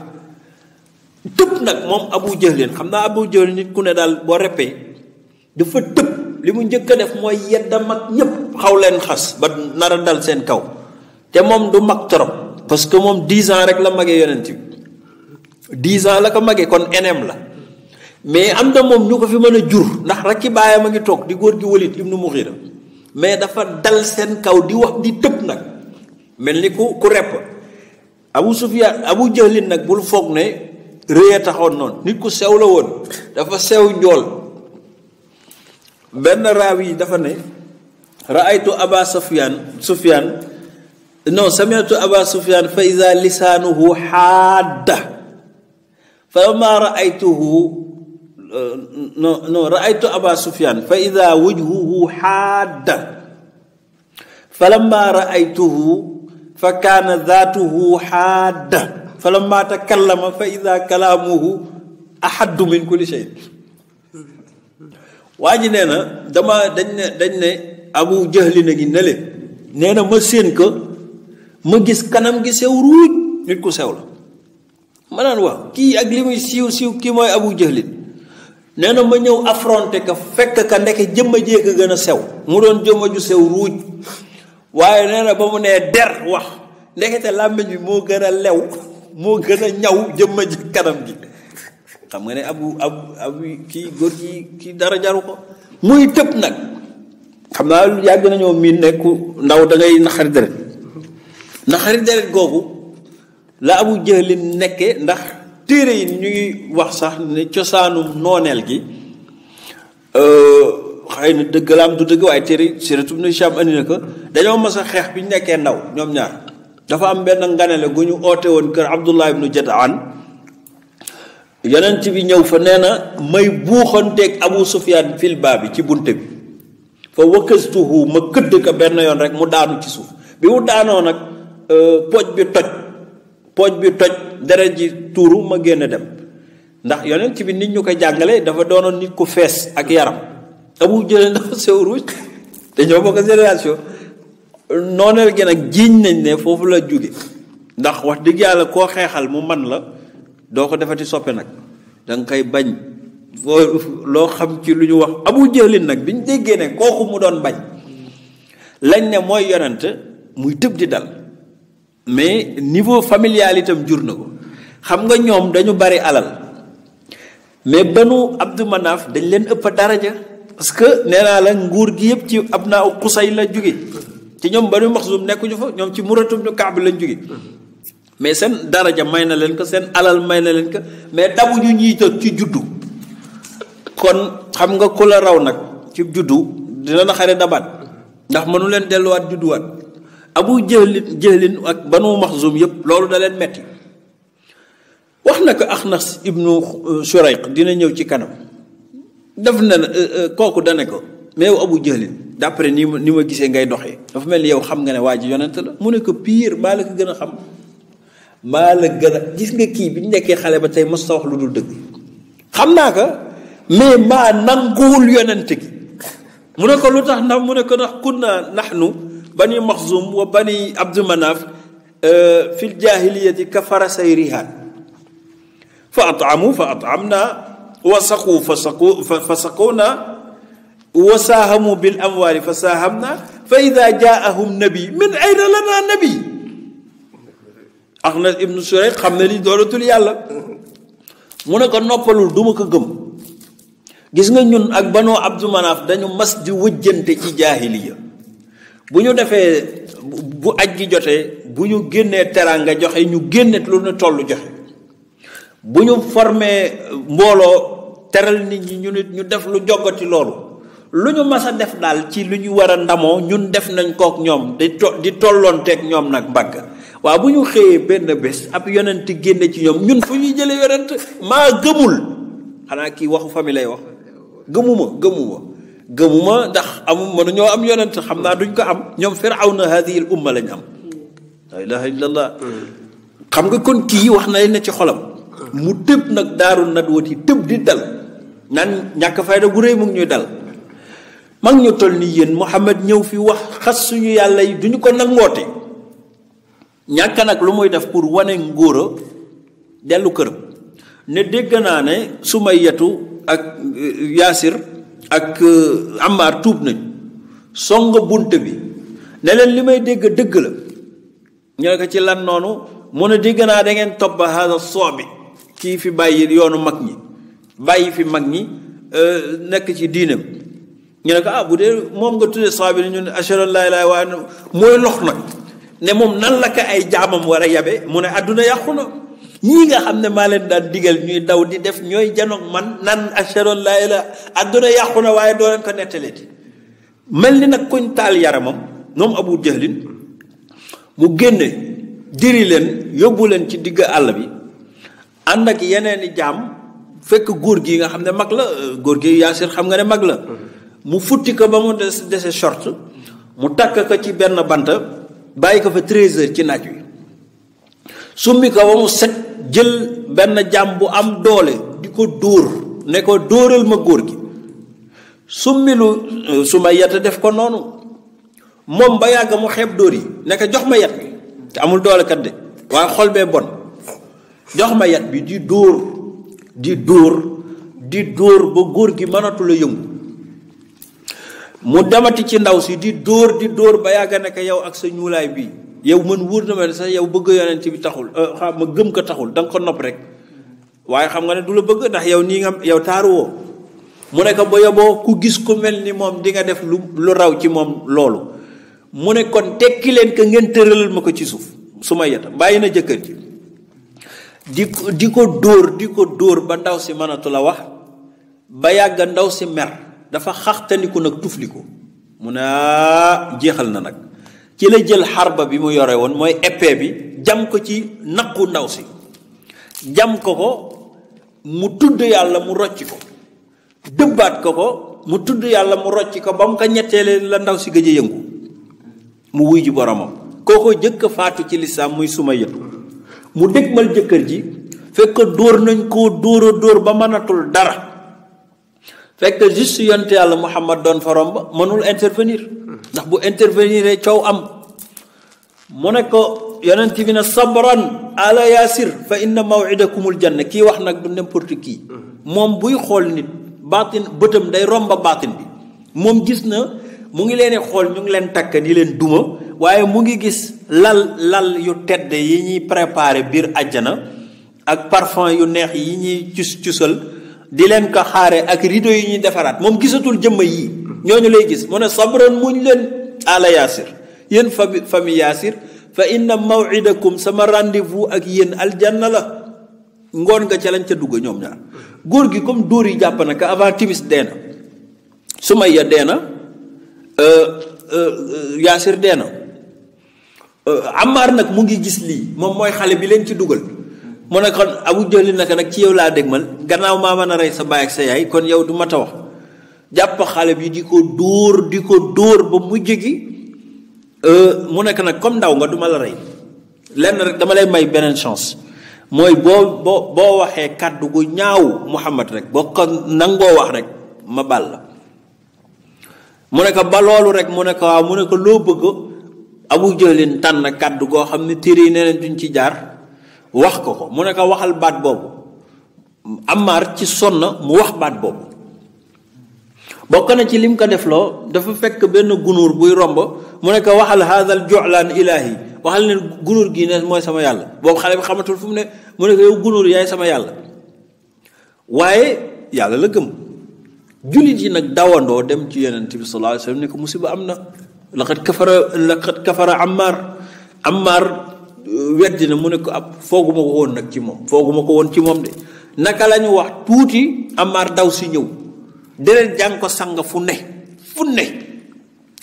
tëb nag moom Abu Jahlin xam naa Abu Jahlin nit ku ne daal boo reppee dafa tëb li mu njëkk a def mooy yedda mag ñépp xaw leen xas ba nar a dal seen kaw te moom du mag trop parce que moom 10 ans rek la magee yonent bi 10 ans la ko magee kon enem la mais am na moom ñu ko fi mën a jur ndax rakki baayam a ngi toog di góor gi Walid ibnu Mughira mais dafa dal seen kaw di wax di tëb nag mel ni ku repp Abu Sufyaan Abu Jahlin nag bul foog ne réye taxoon noonu nit ku sew la woon dafa sew njool benn raaw yi dafa ne raaytu aba sufyaan sami'tu aba sufyaan fa iza lisaanuhu xaadda fa ma raaytuhu non raaytu aba sufyan fa ida wajhuhu xaadda fa lamma raaytuhu fa kaana daatuhu xaadda fa lamma takallama fa ida kalaamuhu ahaddu min kulli shay. waa ji nee na dañ ne abu jahli na gi ne leen nee na ma séen ko ma gis kanam gi sew ruuj nit ku sew la ma naan waaw kii ak li muy siiw kii mooy abu jahlin. nee na ma ñëw affronté ka fekk ka ndeke jëmma jee ko gën a sew mu doon jëmma ju sew ruuj waaye nee na ba mu nee der wax ndekete làmmiñ bi moo gën a lew moo gën a ñaw jëmma ji kanam gi. xam nga ne abu kii góor kii dara jaru ko muy tëb nag. xam naa yàgg nañoo miin nekku ndaw da ngay naxari deret googu la abu jahlin nekke ndax téere yi ñu ngi wax sax ne cosaanum nooneel gi xëy na dëgg la am du dëgg waaye téere surtout Ibn Hisham andi na ko dañoo mas a xeex bi ñu nekkee ndaw ñoom ñaar dafa am benn nganale gu ñu oote woon kër Abdullah ibnu Jadaan yonent bi ñëw fa nee na may buuxanteeg Abu Sufyaan fil baabi ci bunte bi fa wakastuhu ma këdd ko benn yoon rek mu daanu ci suuf bi mu daanoo nag pooj bi toj deret ji tuuru ma génn dem ndax yonent bi nit ñu ko jàngale dafa doonoon nit ku fees ak yaram Abu Jahl dafa sew ruuj te ñoo bokk génération nooneel gi nag jiiñ nañ ne foofu la jóge ndax wax dëgg yàlla koo xeexal mu man la doo ko defati soppe nag danga koy bañ loo xam ci lu ñu wax Abu Jahl nag bi ñu déggee ne kooku mu doon bañ lañ ne mooy yonent muy tëb di dal mais niveau familial itam jur na ko xam nga ñoom dañu bari alal mais banu Abdu Manaaf dañ leen ëpp daraja parce que nee naa la nguur gi yëpp ci Abnaa Qusay la jóge ci ñoom Banu Maxsum nekkuñu fa ñoom ci Muratum ñu Kaab lañ jóge mais seen daraja may na leen ko seen alal may na leen ko mais dabuñu ñiy tëg ci juddu kon xam nga ku la raw nag ci juddu dina na xare dabaat ndax mënu leen delluwaat judduwaat Abu Jahlin ak Banu Maxsum yëpp loolu da leen metti wax na ko Axnas ibnu Shurayq dina ñëw ci kanam daf na kooku dane ko mais yow Abu Jahlin d'après ni ma gisee ngay doxee dafa mel ni yow xam nga ne waa ji yonent la mu ne ko pire maa la ko gën a xam maa la gën a gis nga kii bi ñu nekkee xale ba tey mos ta wax lu dul dëgg xam naa ko mais maa nanguwul yonent gi mu ne ko lu tax ndax mu ne ko ndax kunna nahnu bani Maxzum wa bani Abdu Manaaf fil jaahiliyati ka farasay rihaan fa atamna wa saqu fa saquna wa saahamu bil amwaali fa saahamna fa ida jaahum nabi min ayna lana nabi. Axnas ibnu Surayq xam ne li doonatul yàlla mu ne ko noppalul duma ko gëm gis nga ñun ak Banu Abdu Manaaf dañu mas di wëjjante ci jaahiliya bu ñu defee bu aj gi jotee bu ñu génnee teraanga joxe ñu génne lu ne tollu joxe bu ñu formé mbooloo teral nit ñi ñu nit ñu def lu joggati loolu lu ñu mas a def daal ci lu ñu war a ndamoo ñun def nañ kook ñoom di tolloonteeg ñoom nag mbagg waaw bu ñu xëyee benn bés ab yonent génne ci ñoom ñun fu ñuy jëlee yonent maa gëmul xanaa kii waxu famille lay wax gëmuma ndax mënuñoo am yonent xam naa duñ ko am ñoom firawna hadihi al umma lañ am la ilaha illallah xam nga kon kii wax na leen ne ci xolam mu tëb nag daaru nadwati tëb di dal naan ñàkk fayda gu rëy mu ngi ñuy dal mag ñu toll ni yéen Muhammad ñëw fi wax xas suñu yàlla yi duñu ko nangoote ñàkk nag lu muy def pour wane ngóora dellu këram ne dégg naa ne Sumayyatu ak Yaasir ak Ammaar tuub nañ song bunt bi ne leen li may dégg dëgg la ñu ne ko ci lan noonu mu ne dégg naa da ngeen topp hada soobi kii fi bàyyi yoonu mag ñi bàyyi fi mag ñi nekk ci diinam ñu ne ko bu dee moom nga tuddee soobi ñu ne ashhadu an laa ilaaha illa Allah mooy lox nag ne moom nan la ko ay jaamam war a yabe mu ne àdduna yàqu na ñii nga xam ne maa leen daan digal ñuy daw di def ñooy janoog man nan ashhadu an laa ilaaha àdduna yàqu na waaye doo leen ko nettaleeti mel ni nag kuñ taal yaramam moom Abu Jahlin mu génne diri leen yóbbu leen ci digg àll bi ànd ak yeneeni jaam fekk góor gi nga xam ne mag la góor gi Yaasir xam nga ne mag la mu futti ko ba mu dese short mu takk ko ci benn bant bàyyi ko fa 13 heures ci naaj wi summi ko ba mu set jël benn jàmm bu am doole di ko dóor ne ko dóoral ma góor gi summilu Sumayyata def ko noonu moom ba yàgg mu xeeb dóor yi ne ko jox ma yat bi te amul doole kat de waaye xol bee bon jox ma yat bi di dóor ba góor gi mënatu la yëngu mu demati ci ndaw si di dóor ba yàgg ne ko yow ak sa ñuulaay bi yow man wóor na ma ne sax yow bëgg yonent bi taxul xam ma gëm ko taxul da nga ko nopp rek waaye xam nga ne du la bëgg ndax yow nii nga yow taaruwoo mu ne ko ba yoboo ku gis ku mel ni moom di nga def lu raw ci moom loolu mu ne kon tekki leen ko ngeen tëralal ma ko ci suuf Sumayyata bàyyi na jëkkër ji di ko dóor ba ndaw si mënatu la wax ba yàgg ndaw si mer dafa xaxtaniku nag tufli ko mu ne jeexal na nag ci la jël xarba bi mu yore woon mooy épée bi jam ko ci naqu ndaw si jam ko mu tudd yàlla mu rocci ko dëbbaat ko mu tudd yàlla mu rocci ko ba mu ko ñetteele la ndaw si gëj a yëngu mu wuy ji boromam kooko jëkk faatu ci lislaam muy Sumayyatu mu dégmal jëkkër ji fekk dóor nañ koo dóor ba mënatul dara fekk juste yonte yàlla Muhammad doon fa romb mënul intervenir ndax bu intervenir coow am mu ne ko yonent bi ne sabran ala Yaasir fa inna maw'idakumul janna kii wax nag du n'importe qui moom buy xool nit baatin bëtam day romba baatin bi moom gis na mu ngi leen xool ñu ngi leen takk di leen duma waaye mu ngi gis lal yu tedd yi ñuy préparé biir àjjana ak parfum yu neex yi ñuy cusal di leen ko xaare ak rideau yi ñuy defaraat moom gisatul jëmma yi ñooñu lay gis mu ne sabran muñ leen ala Yaasir yéen famille Yaasir fa inna maw'idakum sama rendez-vous ak yéen aljanna la ngoon nga ca lañ ca dugg ñoom ñaar góor gi comme dóor yi jàpp na ka avant timis dee na Sumayya dee na Yaasir dee na Ammar nag mu ngi gis lii moom mooy xale bi leen ci dugal mu ne kon Abu Jahl naka nag ci yow laa dégmal gannaaw maa mën a rey sa baay ak sa yaay kon yow du mat a wax jàpp xale bi di ko dóor ba mujj gi mu nekk nag comme ndaw nga duma la rey lenn rek dama lay may beneen chance mooy boo waxee kàddu gu ñaaw Muhammad rek boo ko nangoo wax rek ma bal la mu ne ko ba loolu rek mu ne ko waaw mu ne ko loo bëgg Abu Jahlin tànn kàddu goo xam ne téere yi nee nañ duñ ci jaar wax ko mu ne ko waxal baat boobu Ammar ci sonna mu wax baat boobu bokk na ci lim ko def loo dafa fekk benn gunóor buy romb mu ne ko waxal haadal ju'laan ilaahi waxal ne gunóor gii ne mooy sama yàlla boobu xale bi xamatul fu mu ne mu ne ko yow gunóor yaay sama yàlla waaye yàlla la gëm jullit yi nag dawandoo dem ci yonent bi sallallahu alayhi wasallam ne ko musiba am na laqad kafara Ammar weddi na mu ne ko ab fooguma ko woon nag ci moom fooguma ko woon ci moom de naka la ñu wax tuuti Ammar daw si ñëw deret jàng ko sang fu ne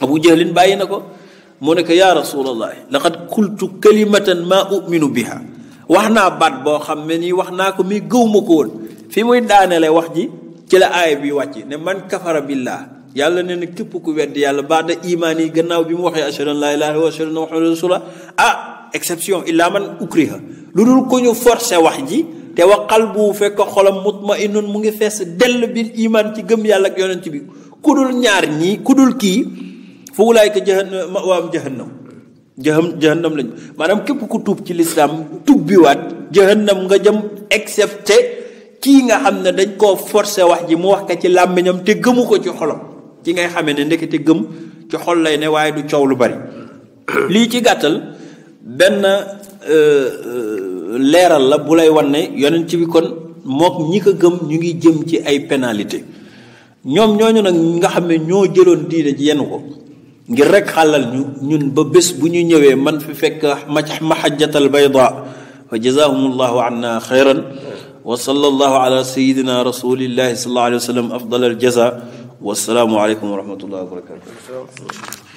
Abu Jahlin bàyyi na ko mu ne ko yaa rasulallah laqad qultu kalimatan ma uminu biha wax naa baat boo xam ne nii wax naa ko mi gëw ma ko woon fi muy daanele wax ji ci la aaya bi wàcc ne man kafara billah yàlla ne na képp ku weddi yàlla baada imaan yi gannaaw bi mu waxee ashhadu an laa ilaaha illallaah wa ashhadu anna muhammadan rasulullah exception illaa man ukriha lu dul ko ñu forcé wax ji te wa qalbu fekk xolam mutma'innun mu ngi fees dell bil iman ci gëm yàlla ak yonent bi ku dul ñaar ñii ku dul kii fa ulaayka jahannam lañu maanaam képp ku tuub ci lislaam tubbiwaat jahannam nga jëm excepté kii nga xam ne dañ koo forcé wax ji mu wax ko ci làmmiñam te gëmu ko ci xolam ci ngay xamee ne ndekete gëm ci xol lay ne waaye du coow lu bari lii ci gàttal benn leeral la bu lay wan ne yonent bi kon mook ñi ko gëm ñu ngi jëm ci ay pénalité ñoom ñooñu nag nga xam ne ñoo jëloon diine ji yenn ko ngir rek xàllal ñun ba bés bu ñu ñëwee man fi fekk mahajjatal bayda fa jazahumullahu anna xayran wa sallallahu ala sayidina rasulillahi sallallahu alayhi wa sallam afdal al jaza wassalaamu aleykum wa rahmatullahi wa barakatuh